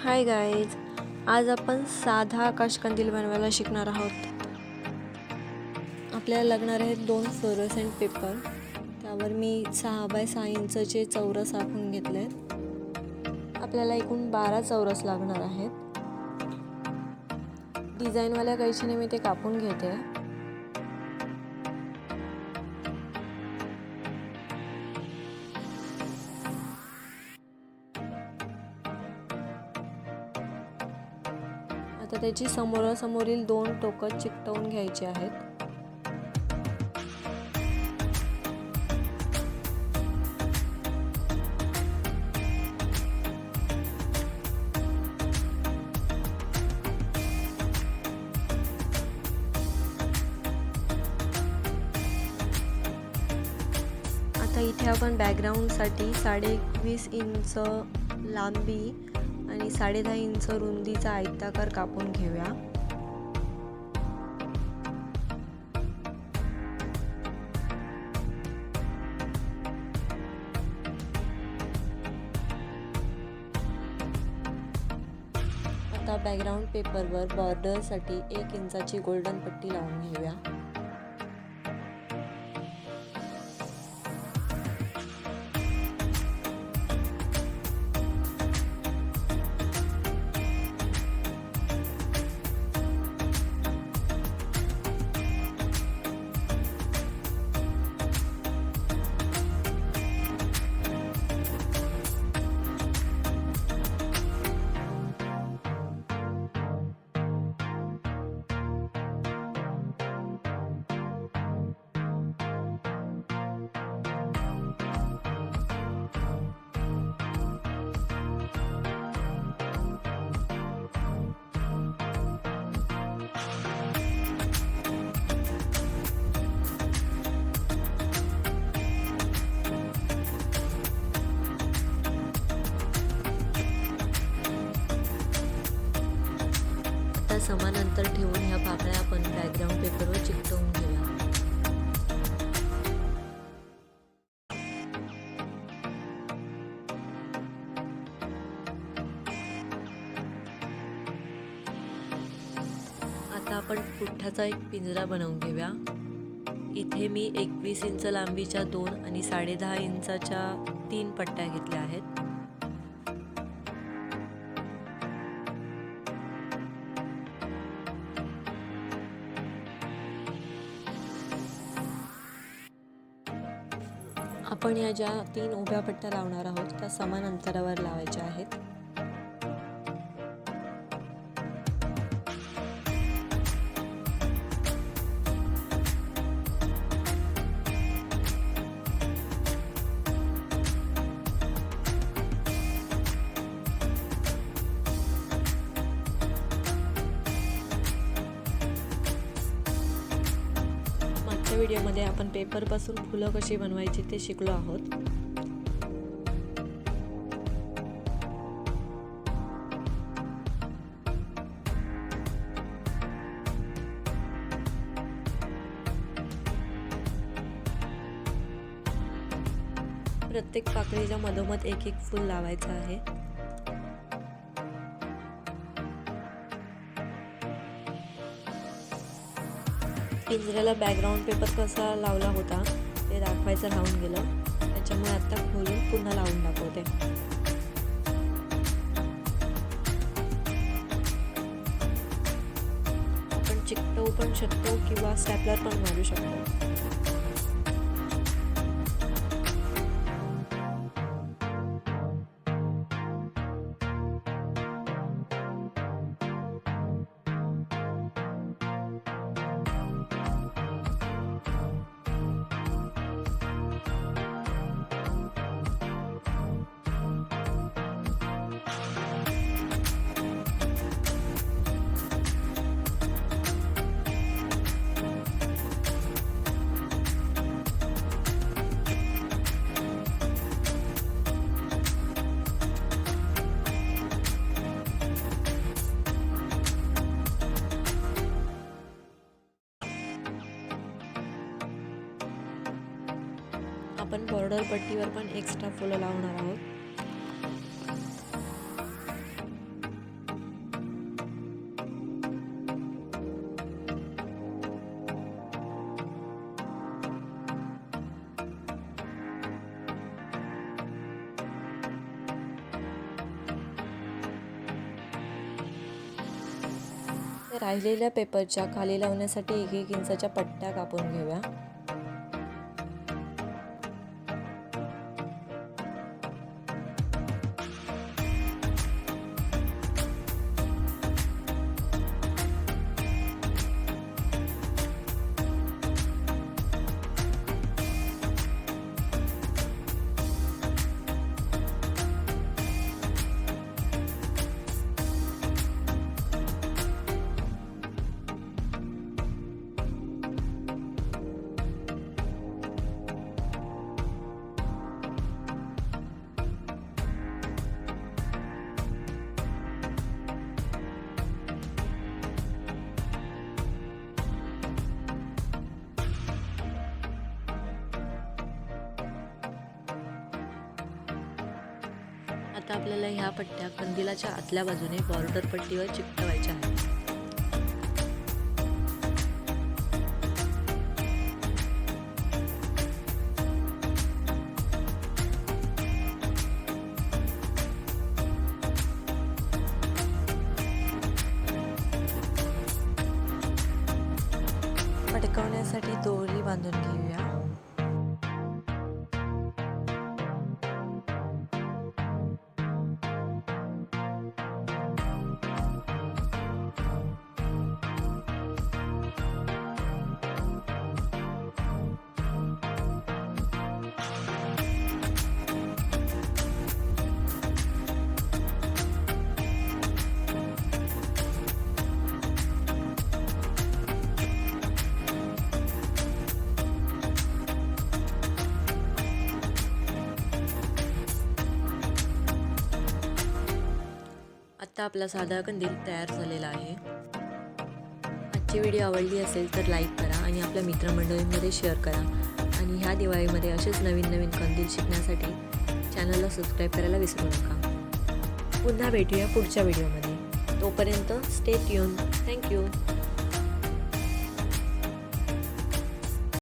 Hi guys, आज आपण साधा आकाशकंदील बनवायला शिकणार आहोत. आपल्याला लागणार आहेत 2 फ्लोरोसेंट पेपर. त्यावर मी 6x6 इंचचे चौरस आखून घेतले. आपल्याला एकूण 12 चौरस लागणार आहेत. डिझाईनवाल्या कैचीने मी ते कापून घेते. आता त्याची समोरासमोरील 2 टोकं चिकटवून घ्यायची आहेत. आता इथे आपण बॅकग्राऊंडसाठी 21.5 इंच लांबी आणि 10.5 इंच रुंदीचा आयताकार कापून घेऊया. आता बॅकग्राऊंड पेपरवर बॉर्डरसाठी 1 इंचाची गोल्डन पट्टी लावून घेऊया. समान अंतर ठेवून ह्या पाकळ्या आपण बॅकग्राऊंड पेपरवर चिकटवून घेऊया. आता आपण पुठ्ठाचा एक पिंजरा बनवून घेऊया. इथे मी 21 इंच लांबीच्या 2 आणि 10.5 इंचाच्या 3 पट्ट्या घेतल्या आहेत. आपण या ज्या 3 उभ्या पट्ट्या लावणार आहोत त्या समान अंतरावर लावायच्या आहेत. मागच्या व्हिडिओमध्ये आपण पेपरपासून फुलं कशी बनवायची ते शिकलो आहोत. प्रत्येक पाकळीच्या मधोमध एक फूल लावायचं आहे. पिंजऱ्याला बॅकग्राऊंड पेपर कसा लावला होता ते दाखवायचं राहून गेलं, त्याच्यामुळे आता खोलून पुन्हा लावून दाखवते. आपण चिकटवू पण शकतो किंवा स्टॅपलर पण मारू शकतो. आपण बॉर्डर पट्टीवर पण एक्स्ट्रा फुलं लावणार आहोत. राहिलेल्या पेपरच्या खाली लावण्यासाठी 1-1 इंचाच्या पट्ट्या कापून घेऊया. आता आपल्याला ह्या पट्ट्या कंदिलाच्या आतल्या बाजूने बॉर्डर पट्टीवर चिकटवायच्या आहेत. पटकवण्यासाठी दोरी बांधून घेऊया. आता आपला साधा कंदील तयार झालेला आहे. आजची व्हिडिओ आवडली असेल तर लाईक करा आणि आपल्या मित्रमंडळींमध्ये शेअर करा. आणि ह्या दिवाळीमध्ये असेच नवीन नवीन कंदील शिकण्यासाठी चॅनलला सबस्क्राईब करायला विसरू नका. पुन्हा भेटूया पुढच्या व्हिडिओमध्ये. तोपर्यंत स्टे ट्यून. थँक्यू.